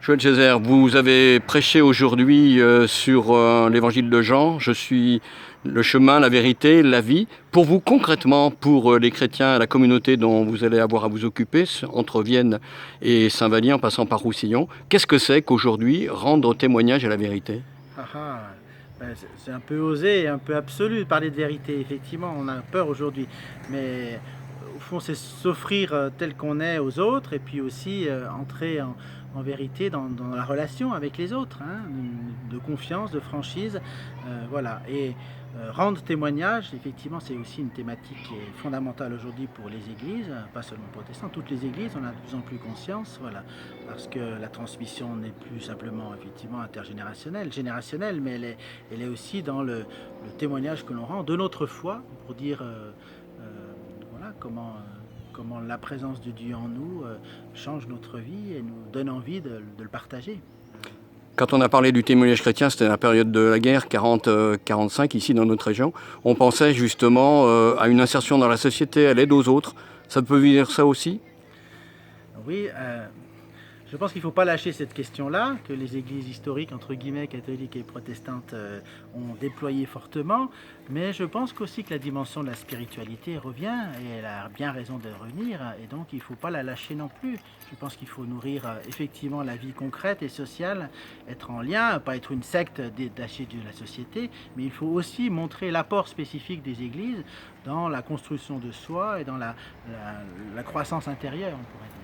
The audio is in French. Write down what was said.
Joël Césaire, vous avez prêché aujourd'hui sur l'évangile de Jean. Je suis le chemin, la vérité, la vie. Pour vous, concrètement, pour les chrétiens, la communauté dont vous allez avoir à vous occuper, entre Vienne et Saint-Vallier, en passant par Roussillon, qu'est-ce que c'est qu'aujourd'hui rendre témoignage à la vérité? Ah ah, c'est un peu osé et un peu absolu de parler de vérité, effectivement, on a peur aujourd'hui. Mais au fond, c'est s'offrir tel qu'on est aux autres et puis aussi entrer en vérité dans la relation avec les autres, hein, de confiance, de franchise. Voilà. Et rendre témoignage, effectivement, c'est aussi une thématique qui est fondamentale aujourd'hui pour les églises, pas seulement protestantes, toutes les églises, on a de plus en plus conscience, voilà, parce que la transmission n'est plus simplement effectivement intergénérationnelle, générationnelle, mais elle est aussi dans le témoignage que l'on rend de notre foi pour dire euh, voilà comment la présence de Dieu en nous change notre vie et nous donne envie de le partager. Quand on a parlé du témoignage chrétien, c'était la période de la guerre 40-45, ici dans notre région. On pensait justement à une insertion dans la société, à l'aide aux autres. Ça peut dire ça aussi? Oui, je pense qu'il ne faut pas lâcher cette question-là, que les églises historiques, entre guillemets, catholiques et protestantes, ont déployé fortement, mais je pense qu'aussi que la dimension de la spiritualité revient, et elle a bien raison de revenir, et donc il ne faut pas la lâcher non plus. Je pense qu'il faut nourrir effectivement la vie concrète et sociale, être en lien, pas être une secte détachée de la société, mais il faut aussi montrer l'apport spécifique des églises dans la construction de soi et dans la croissance intérieure, on pourrait dire.